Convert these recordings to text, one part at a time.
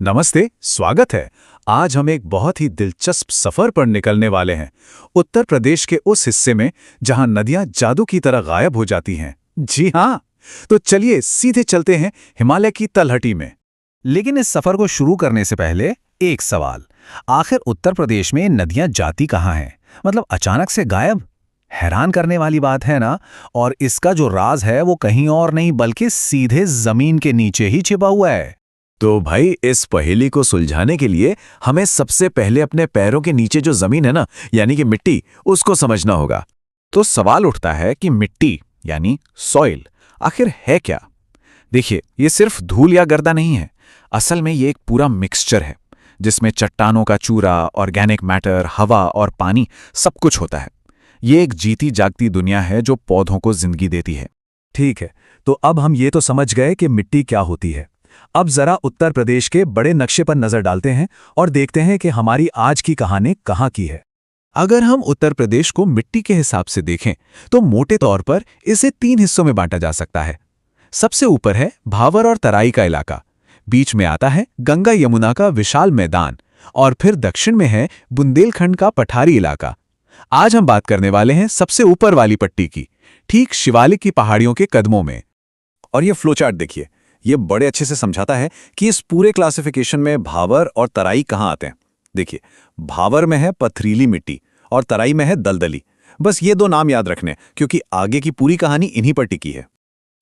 नमस्ते, स्वागत है। आज हम एक बहुत ही दिलचस्प सफर पर निकलने वाले हैं। उत्तर प्रदेश के उस हिस्से में जहां नदियां जादू की तरह गायब हो जाती हैं। जी हाँ, तो चलिए सीधे चलते हैं हिमालय की तलहटी में। लेकिन इस सफर को शुरू करने से पहले एक सवाल। आखिर उत्तर प्रदेश में नदियां जाती कहाँ हैं? मतलब अचानक से गायब? हैरान करने वाली बात है ना। और इसका जो राज है वो कहीं और नहीं बल्कि सीधे जमीन के नीचे ही छिपा हुआ है। तो भाई, इस पहेली को सुलझाने के लिए हमें सबसे पहले अपने पैरों के नीचे जो जमीन है ना, यानी कि मिट्टी, उसको समझना होगा। तो सवाल उठता है कि मिट्टी यानी सॉइल आखिर है क्या? देखिए, ये सिर्फ धूल या गर्दा नहीं है। असल में ये एक पूरा मिक्सचर है जिसमें चट्टानों का चूरा, ऑर्गेनिक मैटर, हवा और पानी सब कुछ होता है। ये एक जीती जागती दुनिया है जो पौधों को जिंदगी देती है। ठीक है, तो अब हम ये तो समझ गए कि मिट्टी क्या होती है। अब जरा उत्तर प्रदेश के बड़े नक्शे पर नजर डालते हैं और देखते हैं कि हमारी आज की कहानी कहाँ की है। अगर हम उत्तर प्रदेश को मिट्टी के हिसाब से देखें तो मोटे तौर पर इसे 3 हिस्सों में बांटा जा सकता है। सबसे ऊपर है भावर और तराई का इलाका, बीच में आता है गंगा यमुना का विशाल मैदान, और फिर दक्षिण में है बुंदेलखंड का पठारी इलाका। आज हम बात करने वाले हैं सबसे ऊपर वाली पट्टी की, ठीक शिवालिक की पहाड़ियों के कदमों में। और ये फ्लोचार्ट देखिए, ये बड़े अच्छे से समझाता है कि इस पूरे क्लासिफिकेशन में भावर और तराई कहाँ आते हैं। देखिए, भावर में है पथरीली मिट्टी और तराई में है दलदली। बस ये 2 नाम याद रखने, क्योंकि आगे की पूरी कहानी इन्हीं पर टिकी है।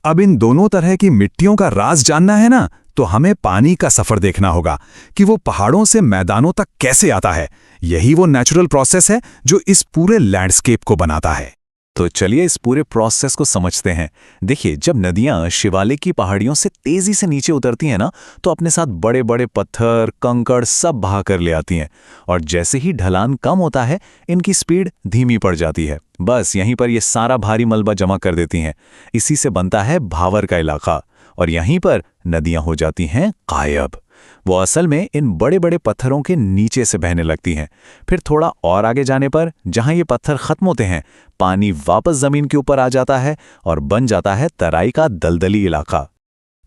अब इन दोनों तरह की मिट्टियों का राज जानना है ना, तो हमें पानी का सफर देखना होगा कि वो पहाड़ों से मैदानों तक कैसे आता है। यही वो नेचुरल प्रोसेस है जो इस पूरे लैंडस्केप को बनाता है। तो चलिए इस पूरे प्रोसेस को समझते हैं। देखिए, जब नदियां शिवालिक की पहाड़ियों से तेजी से नीचे उतरती हैं ना, तो अपने साथ बड़े बड़े पत्थर, कंकड़ सब बहा कर ले आती हैं। और जैसे ही ढलान कम होता है, इनकी स्पीड धीमी पड़ जाती है। बस यहीं पर ये सारा भारी मलबा जमा कर देती हैं। इसी से बनता है भावर का इलाका, और यहीं पर नदियां हो जाती हैं गायब। वो असल में इन बड़े बड़े पत्थरों के नीचे से बहने लगती हैं। फिर थोड़ा और आगे जाने पर जहां ये पत्थर खत्म होते हैं, पानी वापस जमीन के ऊपर आ जाता है और बन जाता है तराई का दलदली इलाका।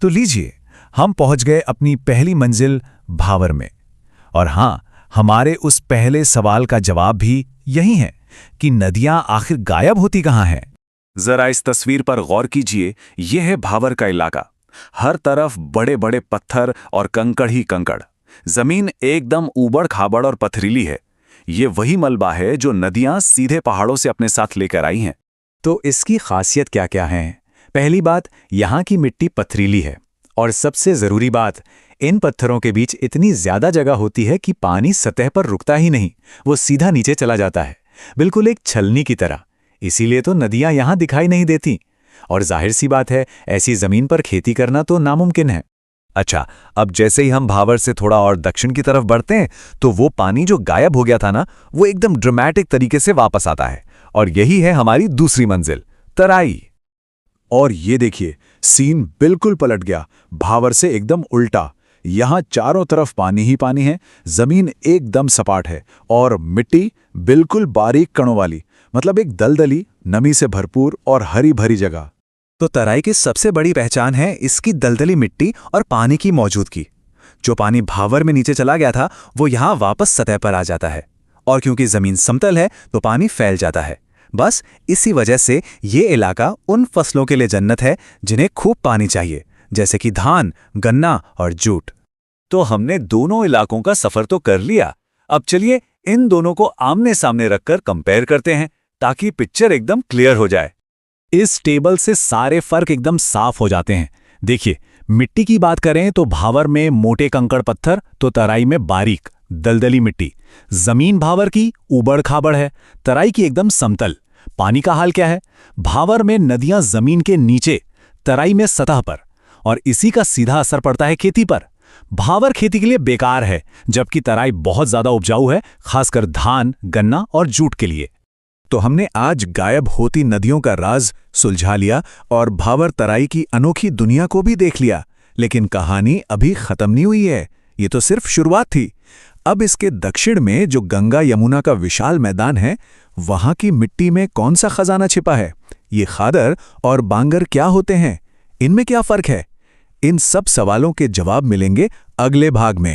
तो लीजिए, हम पहुंच गए अपनी पहली मंजिल भावर में। और हां, हमारे उस पहले सवाल का जवाब भी यही है कि नदियां आखिर गायब होती कहां हैं। जरा इस तस्वीर पर गौर कीजिए। यह है भावर का इलाका। हर तरफ बड़े बड़े पत्थर और कंकड़ ही कंकड़। जमीन एकदम ऊबड़ खाबड़ और पथरीली है। ये वही मलबा है जो नदियां सीधे पहाड़ों से अपने साथ लेकर आई हैं। तो इसकी खासियत क्या क्या है? पहली बात, यहाँ की मिट्टी पथरीली है। और सबसे जरूरी बात, इन पत्थरों के बीच इतनी ज्यादा जगह होती है कि पानी सतह पर रुकता ही नहीं, वो सीधा नीचे चला जाता है, बिल्कुल एक छलनी की तरह। इसीलिए तो नदियां यहां दिखाई नहीं देती। और जाहिर सी बात है, ऐसी जमीन पर खेती करना तो नामुमकिन है। अच्छा, अब जैसे ही हम भावर से थोड़ा और दक्षिण की तरफ बढ़ते हैं, तो वो पानी जो गायब हो गया था ना, वो एकदम ड्रामेटिक तरीके से वापस आता है। और यही है हमारी दूसरी मंजिल, तराई। और ये देखिए, सीन बिल्कुल पलट गया, भावर से एकदम उल्टा। यहां चारों तरफ पानी ही पानी है, जमीन एकदम सपाट है और मिट्टी बिल्कुल बारीक कणों वाली, मतलब एक दलदली, नमी से भरपूर और हरी भरी जगह। तो तराई की सबसे बड़ी पहचान है इसकी दलदली मिट्टी और पानी की मौजूदगी। जो पानी भावर में नीचे चला गया था, वो यहां वापस सतह पर आ जाता है। और क्योंकि जमीन समतल है, तो पानी फैल जाता है। बस इसी वजह से ये इलाका उन फसलों के लिए जन्नत है जिन्हें खूब पानी चाहिए, जैसे कि धान, गन्ना और जूट। तो हमने दोनों इलाकों का सफर तो कर लिया। अब चलिए इन दोनों को आमने सामने रखकर कंपेयर करते हैं, ताकि पिक्चर एकदम क्लियर हो जाए। इस टेबल से सारे फर्क एकदम साफ हो जाते हैं। देखिए, मिट्टी की बात करें तो भावर में मोटे कंकड़ पत्थर, तो तराई में बारीक दलदली मिट्टी। जमीन भावर की ऊबड़ खाबड़ है, तराई की एकदम समतल। पानी का हाल क्या है? भावर में नदियां जमीन के नीचे, तराई में सतह पर। और इसी का सीधा असर पड़ता है खेती पर। भावर खेती के लिए बेकार है, जबकि तराई बहुत ज्यादा उपजाऊ है, खासकर धान, गन्ना और जूट के लिए। तो हमने आज गायब होती नदियों का राज सुलझा लिया और भावर तराई की अनोखी दुनिया को भी देख लिया। लेकिन कहानी अभी खत्म नहीं हुई है, ये तो सिर्फ शुरुआत थी। अब इसके दक्षिण में जो गंगा यमुना का विशाल मैदान है, वहां की मिट्टी में कौन सा खजाना छिपा है? ये खादर और बांगर क्या होते हैं? इनमें क्या फर्क है? इन सब सवालों के जवाब मिलेंगे अगले भाग में।